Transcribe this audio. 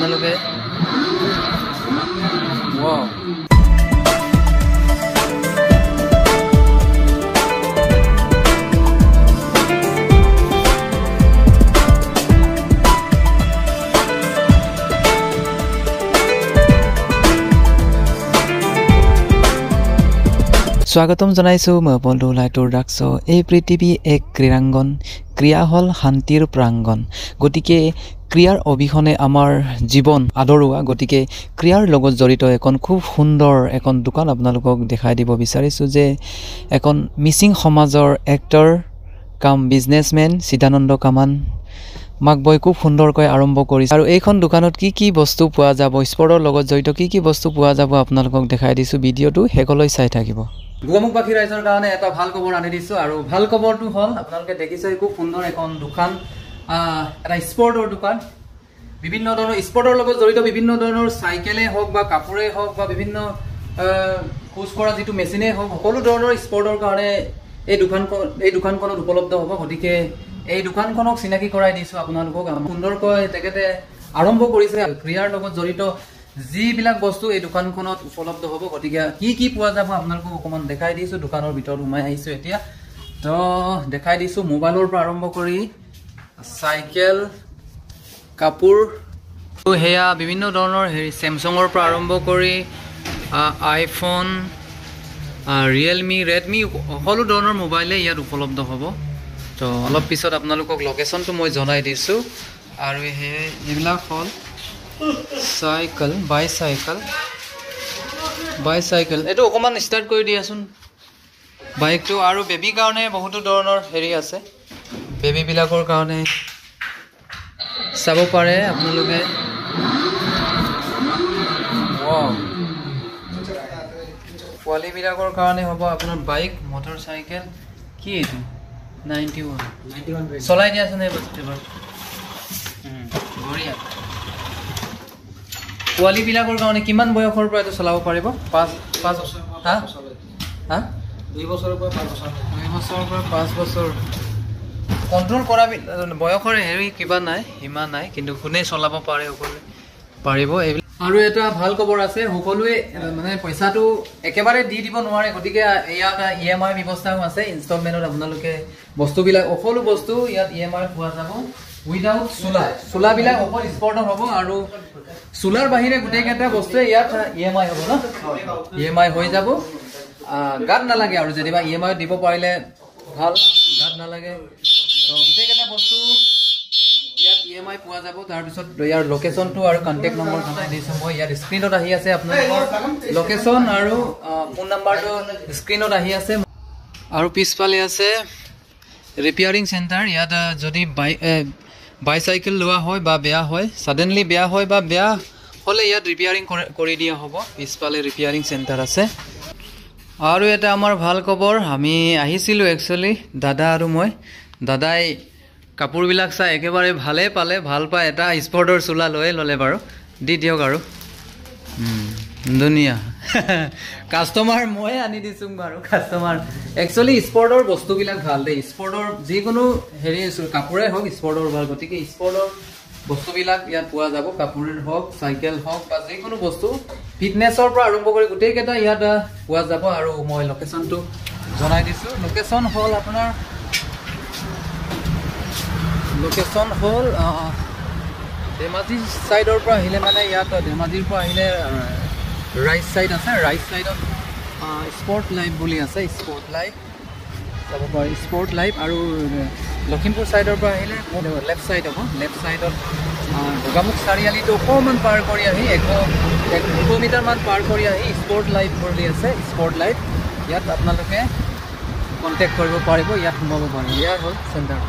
আপোনালোকে ওয়াও স্বাগতম জনাইছো মই বন্ধু লাইটৰ ডাকছ এই পৃথিৱী এক ক্ৰীড়াঙ্গন ক্ৰিয়া হল শান্তিৰ প্ৰাঙ্গন গতিকে ক্ৰিয়াৰ অবিহনে আমাৰ জীৱন আদৰুৱা গতিকে ক্ৰিয়াৰ লগত জড়িত এখন খুব সুন্দৰ এখন দোকান আপোনালোকক দেখাই দিব বিচাৰিছো যে এখন মিচিং সমাজৰ এক্টৰ কাম বিজনেছমেন সিদ্ধানন্দ কামান মাকবই খুব সুন্দৰকৈ আৰম্ভ কৰিছে আৰু এইখন দোকানত কি বস্তু পোৱা যাব স্পৰ্টৰ লগত জড়িত কি বস্তু পোৱা যাব আপোনালোকক দেখাই দিছো ভিডিঅটো হেকলৈ চাই থাকিব গোৱামুখবাসী ৰাইজৰ কাৰণে এটা ভাল খবৰ আনি দিছো আৰু ভাল খবৰটো হল আপোনালোকে দেখিছে খুব সুন্দৰ এখন দোকান এটা স্পৰ্টৰ দোকান বিভিন্ন ধৰণৰ স্পৰ্টৰ লগত জড়িত বিভিন্ন ধৰণৰ সাইকেলে হওক বা কাপোৰে হওক বা বিভিন্ন খোজ কৰা যেটো মেচিনে হওক সকলো ধৰণৰ স্পৰ্টৰ কাৰণে এই দোকানখনত উপলব্ধ হ'ব গতিকে এই দোকানখনক চিনাকি কৰাই দিছো আপোনালোকক সুন্দৰকৈ তেখেতে আৰম্ভ কৰিছে ক্ৰিয়াৰ লগত জড়িত যিবিলাক বস্তু এই দোকানখনত উপলব্ধ হ'ব গতিকে কি পোৱা যাব আপোনালোকক অকমান দেখাই দিছো দোকানৰ ভিতৰত সোমাই আহিছো এতিয়া তো দেখাই দিছো মোবাইলৰ পৰা আৰম্ভ কৰি সাইকেল কাপোৰ তো হেয়া বিভিন্ন ধৰণৰ স্যামসাঙৰ পৰা আৰম্ভ কৰি আইফোন ৰিয়েলমি ৰেডমি সকলো ধৰণৰ মোবাইলে ইয়াত উপলব্ধ হ'ব তো অলপ পিছত আপোনালোকক লোকেশনটো মই জনাই দিছো আৰু এইবিলাক হল বাইসাইকেল এটো অকমান স্টাৰ্ট কৰি দিয়াছোন বাইকটো আৰু বেবি কাৰণে বহুত ধৰণৰ হেৰি আছে বেবি বিলাকৰ কাৰণে চাব পাৰে আপোনালোকে ওয়াও পোৱালি বিলাকৰ কাৰণে হ'ব আপোনাৰ বাইক মটৰচাইকেল কি এটো 91 চলাই দিয়াছোন এই বস্তুটো বঢ়িয়া পোৱালি বিলাকৰ কাৰণে কিমান বয়সৰ পৰা এটো চলাব পাৰিব 5 বছৰ হা 2 বছৰৰ পৰা 5 বছৰ 2 বছৰৰ পৰা 5 বছৰ কন্ট্ৰোল কৰা বয়সৰ হেৰি কিবা নাই হিমা নাই কিন্তু কোনে চলাব পাৰে সকলোৱে পাৰিব আৰু এটা ভাল খবৰ আছে সকলোৱে মানে পইচাটো একেবাৰে দি দিব নোৱাৰে গতিকে ইয়াত ইএমআই ব্যৱস্থাও আছে ইনষ্টলমেন্টত আপোনালোকে বস্তুবিলাক সকলো বস্তু ইয়াত ইএমআই পোৱা যাব উইদাউট সোলা বিলাক অকল স্পৰ্টৰ হ'ব আৰু সোলাৰ বাহিৰে গোটেইকেইটা বস্তু ইয়াত ইএমআই হ'ব ন ইএমআই হৈ যাব গাত নালাগে আৰু যেনিবা ইএমআই দিব পাৰিলে ভাল গাত নালাগে তো গোটেইকেইটা বস্তু ইয়াত ইএমআই পোৱা যাব তাৰ পিছত ইয়াৰ লোকেশনটো আৰু কন্টাক্ট নম্বৰ জনাই দিছো মই ইয়াত স্ক্ৰিনত আহি আছে আপোনালোকৰ লোকেশন আৰু ফোন নাম্বাৰটো স্ক্ৰিনত আহি আছে আৰু পিছফালে আছে ৰিপেয়াৰিং সেন্টাৰ ইয়াত যদি বাইসাইকেল লোৱা হয় বা বেয়া হয় সাডেনলি বেয়া হয় বা বেয়া হলে ইয়াত ৰিপেয়াৰিং কৰি দিয়া হ'ব পিছফালে ৰিপেয়াৰিং সেন্টাৰ আছে আৰু এটা আমাৰ ভাল খবৰ আমি আহিছিলো একচুয়ালি দাদা আৰু মই দাদাই কাপোৰ বিলাক চাই একেবাৰে ভালে পালে ভাল পায় এটা স্পৰ্টৰ চোলা ললে বাৰু দি দিয়ক আৰু দুনিয়া কাস্টমাৰ মই আনি দিছো বাৰু কাস্টমাৰ একচুয়ালি স্পৰ্টৰ বস্তু বিলাক ভাল দেই স্পৰ্টৰ যিকোনো হেৰি কাপোৰে হওক স্পৰ্টৰ ভাল গতিকে স্পৰ্টৰ বস্তু বিলাক ইয়াত পোৱা যাব কাপোৰৰ হওক সাইকেল হওক বা যিকোনো বস্তু ফিটনেছৰ পৰা আৰম্ভ কৰি গোটেইকেইটা ইয়াত পোৱা যাব আৰু মই লোকেশনটো জনাই দিছো লোকেশন হল আপোনাৰ লোকেশন হল ধেমাজি সাইডৰ পৰা আহিলে মানে ইয়াত ধেমাজিৰ পৰা আহিলে ৰাইট সাইড আছে ৰাইট সাইডত স্পৰ্ট লাইফ বুলি আছে স্পৰ্ট লাইফ চাব পাৰি স্পৰ্ট লাইফ আৰু লখিমপুৰ সাইডৰ পৰা আহিলে লেফট সাইড হ'ব লেফট সাইডত গোগামুখ চাৰিআলিটো অকণমান পাৰ কৰি আহি 100 মিটাৰ মান পাৰ কৰি আহি স্পৰ্ট লাইফ বুলি আছে স্পৰ্ট লাইফ ইয়াত আপোনালোকে কন্টেক্ট কৰিব পাৰিব ইয়াত সোমাব পাৰিব ইয়াৰ হ'ল চেণ্টাৰ